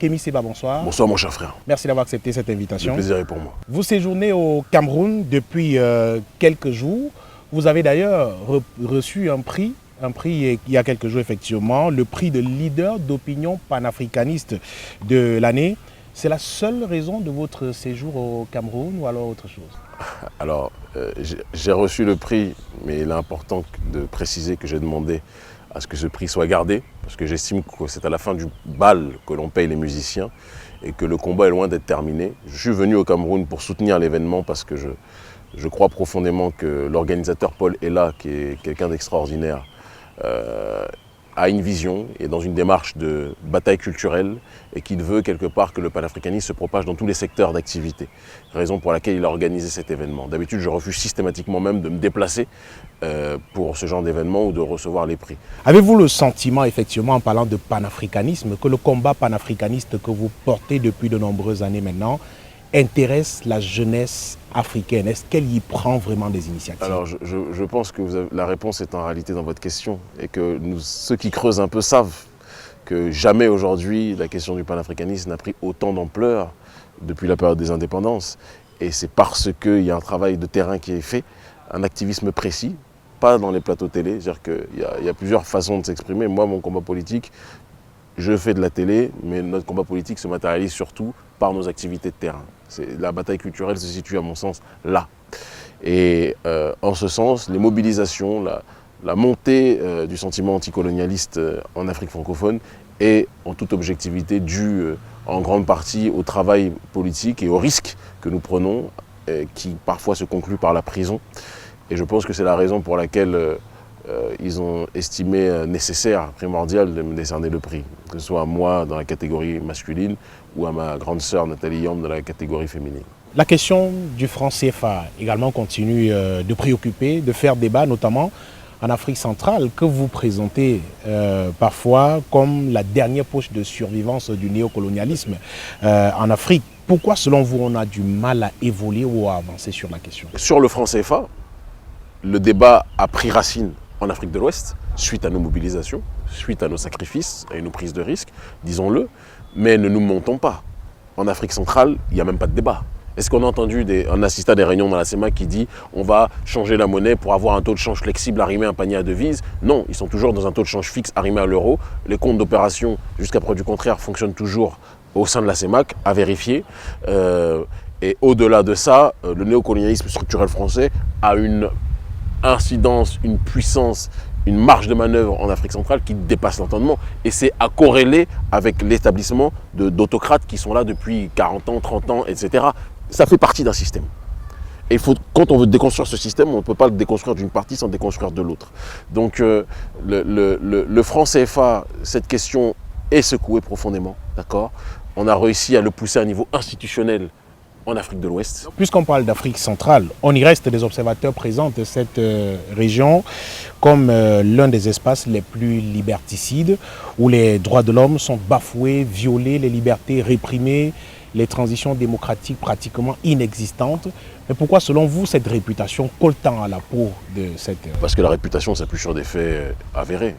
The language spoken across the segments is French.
Kémy Séba, bonsoir. Bonsoir mon cher frère. Merci d'avoir accepté cette invitation. Le plaisir est pour moi. Vous séjournez au Cameroun depuis quelques jours. Vous avez d'ailleurs reçu un prix il y a quelques jours effectivement, le prix de leader d'opinion panafricaniste de l'année. C'est la seule raison de votre séjour au Cameroun ou alors autre chose? Alors, j'ai reçu le prix, mais il est important de préciser que j'ai demandé à ce que ce prix soit gardé, parce que j'estime que c'est à la fin du bal que l'on paye les musiciens et que le combat est loin d'être terminé. Je suis venu au Cameroun pour soutenir l'événement parce que je crois profondément que l'organisateur Paul Ella, qui est quelqu'un d'extraordinaire, a une vision et dans une démarche de bataille culturelle et qu'il veut quelque part que le panafricanisme se propage dans tous les secteurs d'activité. Raison pour laquelle il a organisé cet événement. D'habitude, je refuse systématiquement même de me déplacer pour ce genre d'événement ou de recevoir les prix. Avez-vous le sentiment, effectivement, en parlant de panafricanisme, que le combat panafricaniste que vous portez depuis de nombreuses années maintenant intéresse la jeunesse africaine? Est-ce qu'elle y prend vraiment des initiatives? Alors je pense que la réponse est en réalité dans votre question et que ceux qui creusent un peu savent que jamais aujourd'hui la question du panafricanisme n'a pris autant d'ampleur depuis la période des indépendances. Et c'est parce qu'il y a un travail de terrain qui est fait, un activisme précis, pas dans les plateaux télé, c'est-à-dire qu'il y a plusieurs façons de s'exprimer. Moi, mon combat politique, je fais de la télé, mais notre combat politique se matérialise surtout par nos activités de terrain. La bataille culturelle se situe, à mon sens, là. Et en ce sens, les mobilisations, la montée du sentiment anticolonialiste en Afrique francophone est en toute objectivité due en grande partie au travail politique et au risque que nous prenons, qui parfois se conclut par la prison. Et je pense que c'est la raison pour laquelle ils ont estimé nécessaire, primordial de me décerner le prix, que ce soit à moi dans la catégorie masculine ou à ma grande sœur Nathalie Yamb dans la catégorie féminine. La question du franc CFA également continue de préoccuper, de faire débat, notamment en Afrique centrale, que vous présentez parfois comme la dernière poche de survivance du néocolonialisme en Afrique. Pourquoi, selon vous, on a du mal à évoluer ou à avancer sur la question? Sur le franc CFA, le débat a pris racine en Afrique de l'Ouest, suite à nos mobilisations, suite à nos sacrifices et nos prises de risques, disons-le, mais ne nous mentons pas. En Afrique centrale, il n'y a même pas de débat. Est-ce qu'on a entendu un assistant à des réunions dans la CEMAC qui dit on va changer la monnaie pour avoir un taux de change flexible arrimé à un panier à devises? Non, ils sont toujours dans un taux de change fixe arrimé à l'euro. Les comptes d'opération, jusqu'à preuve du contraire, fonctionnent toujours au sein de la CEMAC, à vérifier. Et au-delà de ça, le néocolonialisme structurel français a une incidence, une puissance, une marge de manœuvre en Afrique centrale qui dépasse l'entendement. Et c'est à corréler avec l'établissement d'autocrates qui sont là depuis 40 ans, 30 ans, etc. Ça fait partie d'un système. Et quand on veut déconstruire ce système, on ne peut pas le déconstruire d'une partie sans déconstruire de l'autre. Donc le franc CFA, cette question est secouée profondément, d'accord? On a réussi à le pousser à un niveau institutionnel en Afrique de l'Ouest. Puisqu'on parle d'Afrique centrale, on y reste des observateurs présents de cette région comme l'un des espaces les plus liberticides, où les droits de l'homme sont bafoués, violés, les libertés réprimées, les transitions démocratiques pratiquement inexistantes. Mais pourquoi, selon vous, cette réputation colle tant à la peau de cette... Parce que la réputation s'appuie sur des faits avérés.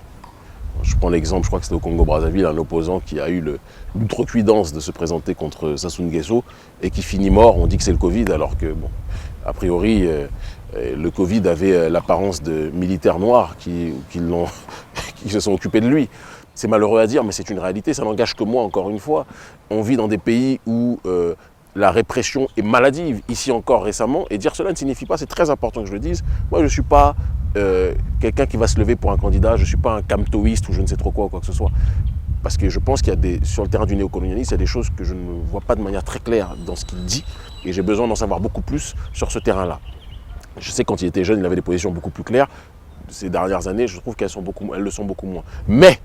Je prends l'exemple, je crois que c'était au Congo-Brazzaville, un opposant qui a eu l'outrecuidance de se présenter contre Sassou Nguesso et qui finit mort. On dit que c'est le Covid, alors que, bon, a priori, le Covid avait l'apparence de militaires noirs qui se sont occupés de lui. C'est malheureux à dire, mais c'est une réalité, ça n'engage que moi, encore une fois. On vit dans des pays où la répression est maladive, ici encore récemment, et dire cela ne signifie pas, c'est très important que je le dise, moi je ne suis pas quelqu'un qui va se lever pour un candidat, je ne suis pas un camtoïste ou je ne sais trop quoi ou quoi que ce soit. Parce que je pense qu'il y a sur le terrain du néocolonialisme, il y a des choses que je ne vois pas de manière très claire dans ce qu'il dit, et j'ai besoin d'en savoir beaucoup plus sur ce terrain-là. Je sais que quand il était jeune, il avait des positions beaucoup plus claires. Ces dernières années, je trouve qu'elles le sont beaucoup moins. Mais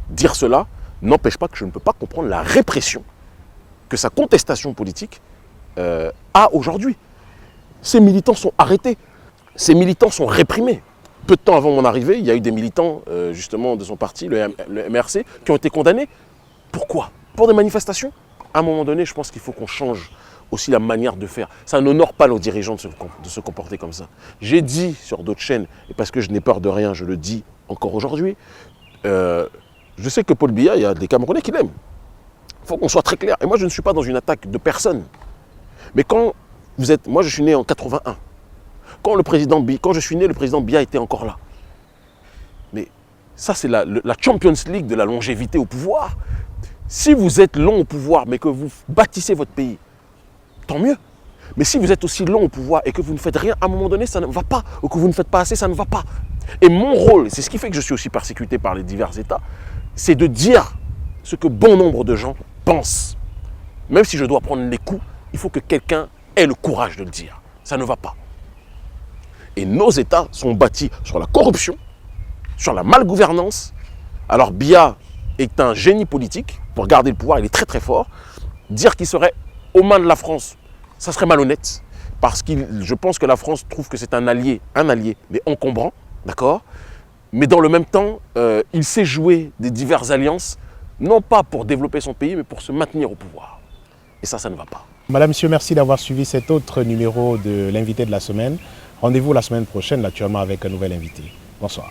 dire cela n'empêche pas que je ne peux pas comprendre la répression que sa contestation politique a aujourd'hui. Ces militants sont arrêtés, ces militants sont réprimés. Peu de temps avant mon arrivée, il y a eu des militants justement de son parti, le MRC, qui ont été condamnés. Pourquoi? Pour des manifestations. À un moment donné, je pense qu'il faut qu'on change aussi la manière de faire. Ça n'honore pas nos dirigeants de se comporter comme ça. J'ai dit sur d'autres chaînes, et parce que je n'ai peur de rien, je le dis encore aujourd'hui, je sais que Paul Biya, il y a des Camerounais qui l'aiment. Il faut qu'on soit très clair. Et moi, je ne suis pas dans une attaque de personne. Mais quand vous êtes... Moi, je suis né en 81. Quand je suis né, le président Biya était encore là. Mais ça, c'est la Champions League de la longévité au pouvoir. Si vous êtes long au pouvoir, mais que vous bâtissez votre pays, tant mieux. Mais si vous êtes aussi long au pouvoir et que vous ne faites rien, à un moment donné, ça ne va pas. Ou que vous ne faites pas assez, ça ne va pas. Et mon rôle, c'est ce qui fait que je suis aussi persécuté par les divers États, c'est de dire ce que bon nombre de gens pensent. Même si je dois prendre les coups, il faut que quelqu'un ait le courage de le dire. Ça ne va pas. Et nos États sont bâtis sur la corruption, sur la malgouvernance. Alors Biya est un génie politique pour garder le pouvoir, il est très très fort. Dire qu'il serait aux mains de la France, ça serait malhonnête. Parce que je pense que la France trouve que c'est un allié, mais encombrant, d'accord? Mais dans le même temps, il sait jouer des diverses alliances, non pas pour développer son pays, mais pour se maintenir au pouvoir. Et ça ne va pas. Madame, monsieur, merci d'avoir suivi cet autre numéro de l'invité de la semaine. Rendez-vous la semaine prochaine, naturellement, avec un nouvel invité. Bonsoir.